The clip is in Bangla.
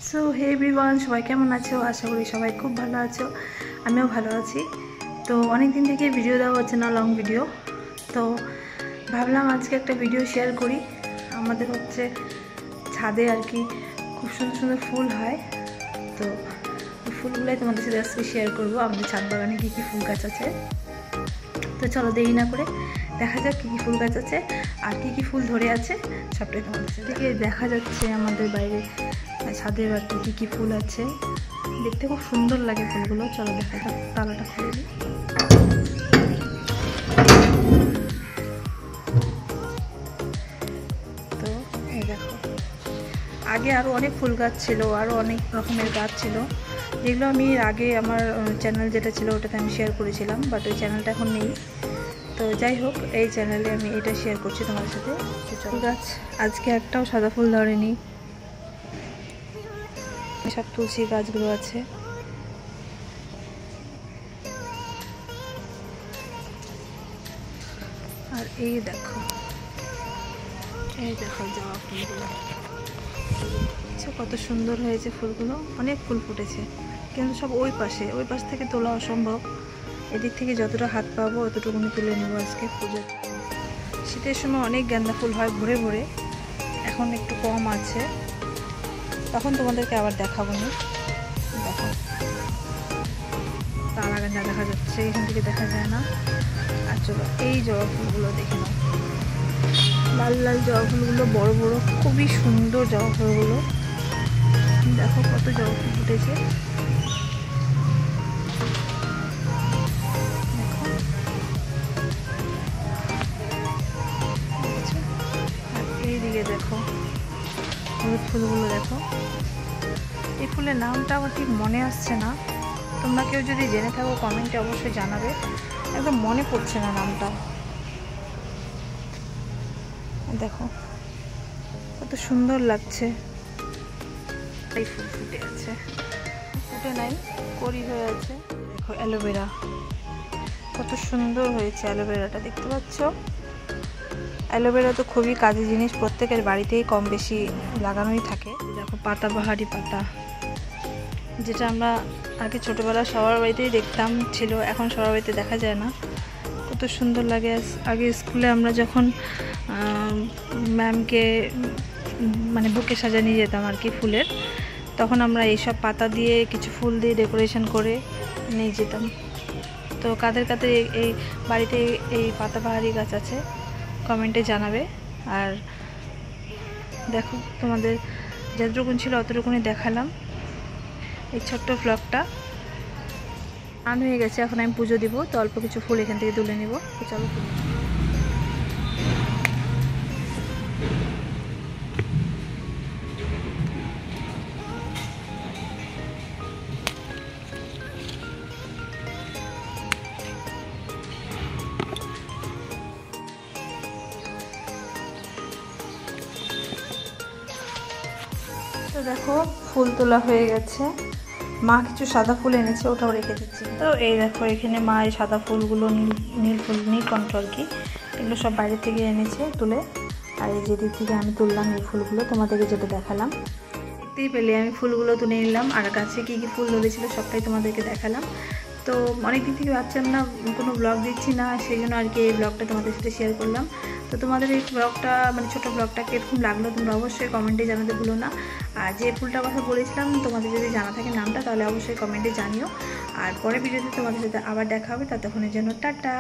সো হে এভরিওয়ান, সবাই কেমন আছো? আশা করি সবাই খুব ভালো আছো, আমিও ভালো আছি। তো অনেক দিন থেকে ভিডিও দেওয়া হচ্ছে না, লং ভিডিও। তো ভাবলাম আজকে একটা ভিডিও শেয়ার করি। আমাদের হচ্ছে ছাদে আর কি খুব সুন্দর সুন্দর ফুল হয়, তো ফুলগুলোই তোমাদের সাথে আজকে শেয়ার করবো। আমাদের ছাদ বাগানে কী কী ফুল গাছ আছে। তো চলো দেরি না করে দেখা যাক কী কী ফুল গাছ আছে আর কী কী ফুল ধরে আছে, সবটাই তোমাদের সাথে দেখা যাচ্ছে। আমাদের বাইরে ছাদের আর কী কী ফুল আছে, দেখতে খুব সুন্দর লাগে ফুলগুলো। চলো দেখা যাক, তালাটা খুলে দিই। তো এই দেখো, আগে আরও অনেক ফুল গাছ ছিল, আরও অনেক রকমের গাছ ছিল, যেগুলো আমি আগে আমার চ্যানেল যেটা ছিল ওটাতে আমি শেয়ার করেছিলাম, বাট ওই চ্যানেলটা এখন নেই। তো যাই হোক, এই চ্যানেলে আমি এটা শেয়ার করছি তোমার সাথে। ফুল গাছ আজকে একটাও সাদা ফুল ধরেনি, সব তুলসী গাছগুলো আছে। আর এই দেখো জবা ফুলগুলো কত সুন্দর হয়েছে ফুলগুলো, অনেক ফুল ফুটেছে, কিন্তু সব ওই পাশ থেকে তোলা অসম্ভব। এদিক থেকে যতটা হাত পাবো অতটুকুনি তুলে নেব আজকে পুজোর। শীতের সময় অনেক গাঁদা ফুল হয় ভরে ভরে, এখন একটু কম আছে, তখন তোমাদেরকে আবার দেখাবো না। দেখো তারা গাঁদা দেখা যাচ্ছে, এখান থেকে দেখা যায় না। আর চলো এই জবা ফুলগুলো দেখে নাও, লাল লাল জবা ফুলগুলো, বড় বড়, খুবই সুন্দর জবা ফুলগুলো। দেখো কত জবা ফুল ফুটেছে, এইদিকে দেখো হলুদ ফুলগুলো দেখো। এই ফুলের নামটা আমার ঠিক মনে আসছে না, তোমরা কেউ যদি জেনে থাকো কমেন্টে অবশ্যই জানাবে, একদম মনে পড়ছে না নামটা। দেখো কত সুন্দর লাগছে। এই ফুল ফুটে আছে, ফুটে নাই, কড়ি হয়ে আছে। দেখো অ্যালোভেরা, কত সুন্দর হয়েছে অ্যালোভেরাটা, দেখতে পাচ্ছ? অ্যালোভেরা তো খুবই কাজের জিনিস, প্রত্যেকের বাড়িতেই কম বেশি লাগানোই থাকে। দেখো পাতাবাহারি পাতা, যেটা আমরা আগে ছোটোবেলা সবার বাড়িতেই দেখতাম ছিল, এখন সবার বাড়িতে দেখা যায় না। কত সুন্দর লাগে। আগে স্কুলে আমরা যখন ম্যামকে মানে বুকে সাজা নিয়ে যেতাম আর কি ফুলের, তখন আমরা এইসব পাতা দিয়ে কিছু ফুল দিয়ে ডেকোরেশন করে নিয়ে যেতাম। তো কাদের কাদের এই বাড়িতে এই পাতাবাহারি গাছ আছে কমেন্টে জানাবে। আর দেখো তোমাদের যতটুকুন ছিল অতটুকুনি দেখালাম এই ছোট্ট ব্লগটা। আন হয়ে গেছে, এখন আমি পুজো দিব, তো অল্প কিছু ফুল এখান থেকে তুলে নিব। তো চলো তো দেখো ফুল তোলা হয়ে গেছে, মা কিছু সাদা ফুল এনেছে, ওটাও রেখে দিচ্ছি। তো এই দেখো এখানে মা এই সাদা ফুলগুলো নীল ফুল, নীলকণ্ঠ আর কি, এগুলো সব বাইরে থেকে এনেছে তুলে। আর এই যেদিক থেকে আমি তুললাম এই ফুলগুলো, তোমাদেরকে যেটা দেখালাম, দেখতেই পেলে আমি ফুলগুলো তুলে নিলাম। আর গাছে কী কী ফুল ধরেছিল সবটাই তোমাদেরকে দেখালাম। তো অনেক দিন থেকে ভাবছিলাম না কোনো ব্লগ দিচ্ছি না, সেই জন্য আর কি এই ব্লগটা তোমাদের সাথে শেয়ার করলাম। তো তোমাদের এই ব্লগটা মানে ছোটো ব্লগটা কীরকম লাগলো তোমরা অবশ্যই কমেন্টে জানাতে ভুলো না। আর যে ফুলটার কথা বলেছিলাম তোমাদের যদি জানা থাকে নামটা, তাহলে অবশ্যই কমেন্টে জানিও। আর পরের ভিডিওতে তোমাদের সাথে আবার দেখা হবে, ততক্ষণের জন্য টাটা।